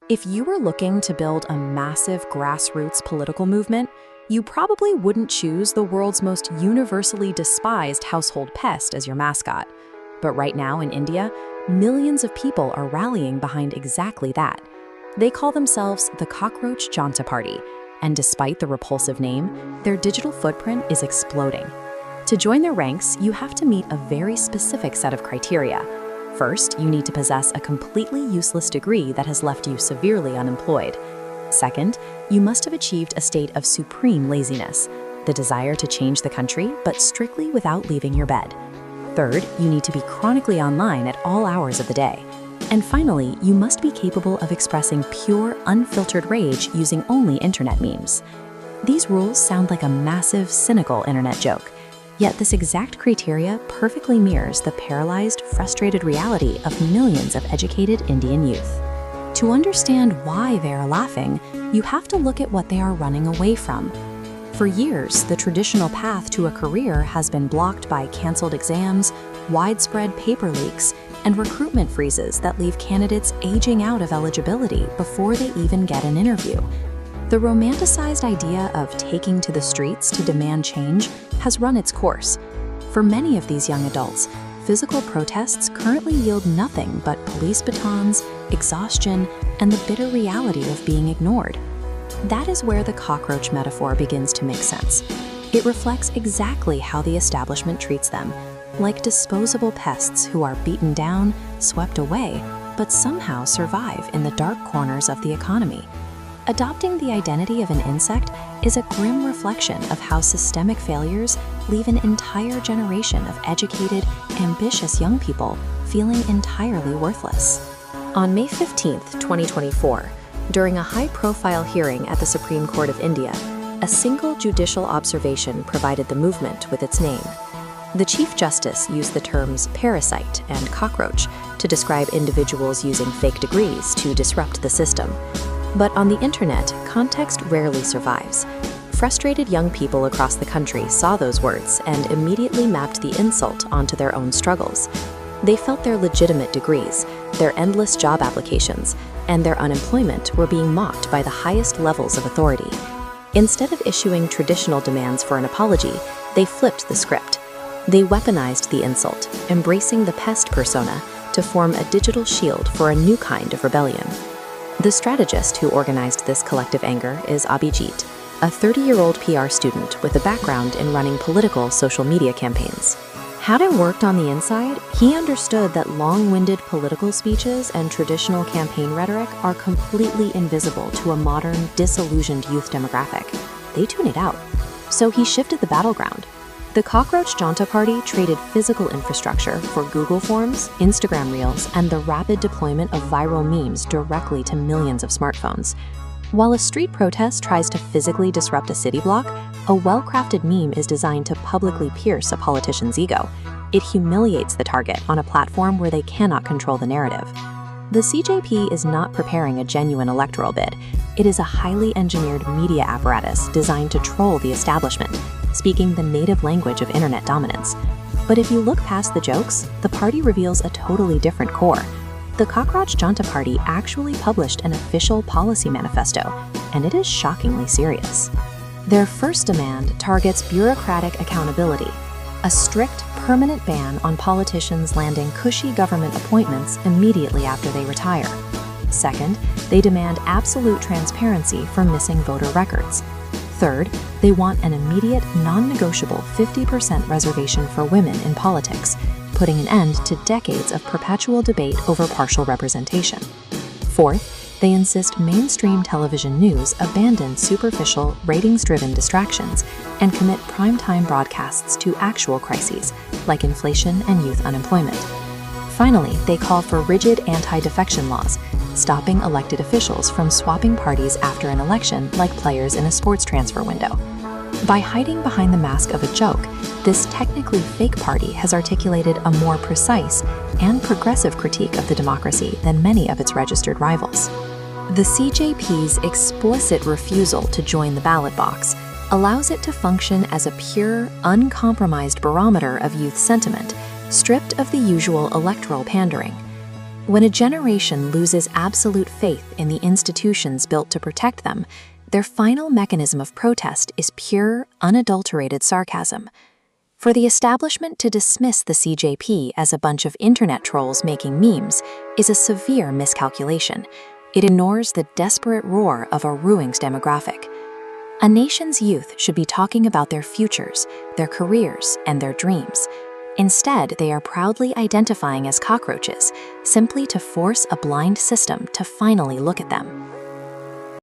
If you were looking to build a massive grassroots political movement, you probably wouldn't choose the world's most universally despised household pest as your mascot. But right now in India, millions of people are rallying behind exactly that. They call themselves the Cockroach Janta Party, and despite the repulsive name, their digital footprint is exploding. To join their ranks, you have to meet a very specific set of criteria. First, you need to possess a completely useless degree that has left you severely unemployed. Second, you must have achieved a state of supreme laziness, the desire to change the country, but strictly without leaving your bed. Third, you need to be chronically online at all hours of the day. And finally, you must be capable of expressing pure, unfiltered rage using only internet memes. These rules sound like a massive, cynical internet joke. Yet this exact criteria perfectly mirrors the paralyzed, frustrated reality of millions of educated Indian youth. To understand why they are laughing, you have to look at what they are running away from. For years, the traditional path to a career has been blocked by canceled exams, widespread paper leaks, and recruitment freezes that leave candidates aging out of eligibility before they even get an interview. The romanticized idea of taking to the streets to demand change has run its course. For many of these young adults, physical protests currently yield nothing but police batons, exhaustion, and the bitter reality of being ignored. That is where the cockroach metaphor begins to make sense. It reflects exactly how the establishment treats them, like disposable pests who are beaten down, swept away, but somehow survive in the dark corners of the economy. Adopting the identity of an insect is a grim reflection of how systemic failures leave an entire generation of educated, ambitious young people feeling entirely worthless. On May 15, 2024, during a high-profile hearing at the Supreme Court of India, a single judicial observation provided the movement with its name. The Chief Justice used the terms parasite and cockroach to describe individuals using fake degrees to disrupt the system. But on the internet, context rarely survives. Frustrated young people across the country saw those words and immediately mapped the insult onto their own struggles. They felt their legitimate degrees, their endless job applications, and their unemployment were being mocked by the highest levels of authority. Instead of issuing traditional demands for an apology, they flipped the script. They weaponized the insult, embracing the pest persona to form a digital shield for a new kind of rebellion. The strategist who organized this collective anger is Abhijeet, a 30-year-old PR student with a background in running political social media campaigns. Having worked on the inside, he understood that long-winded political speeches and traditional campaign rhetoric are completely invisible to a modern, disillusioned youth demographic. They tune it out. So he shifted the battleground. The Cockroach Janta Party traded physical infrastructure for Google Forms, Instagram Reels, and the rapid deployment of viral memes directly to millions of smartphones. While a street protest tries to physically disrupt a city block, a well-crafted meme is designed to publicly pierce a politician's ego. It humiliates the target on a platform where they cannot control the narrative. The CJP is not preparing a genuine electoral bid. It is a highly engineered media apparatus designed to troll the establishment, speaking the native language of internet dominance. But if you look past the jokes, the party reveals a totally different core. The Cockroach Janta Party actually published an official policy manifesto, and it is shockingly serious. Their first demand targets bureaucratic accountability, a strict, permanent ban on politicians landing cushy government appointments immediately after they retire. Second, they demand absolute transparency for missing voter records. Third, they want an immediate, non-negotiable 50% reservation for women in politics, putting an end to decades of perpetual debate over partial representation. Fourth, they insist mainstream television news abandon superficial, ratings-driven distractions and commit primetime broadcasts to actual crises like inflation and youth unemployment. Finally, they call for rigid anti-defection laws, stopping elected officials from swapping parties after an election like players in a sports transfer window. By hiding behind the mask of a joke, this technically fake party has articulated a more precise and progressive critique of the democracy than many of its registered rivals. The CJP's explicit refusal to join the ballot box allows it to function as a pure, uncompromised barometer of youth sentiment, stripped of the usual electoral pandering. When a generation loses absolute faith in the institutions built to protect them, their final mechanism of protest is pure, unadulterated sarcasm. For the establishment to dismiss the CJP as a bunch of internet trolls making memes is a severe miscalculation. It ignores the desperate roar of a ruined demographic. A nation's youth should be talking about their futures, their careers, and their dreams. Instead, they are proudly identifying as cockroaches, simply to force a blind system to finally look at them.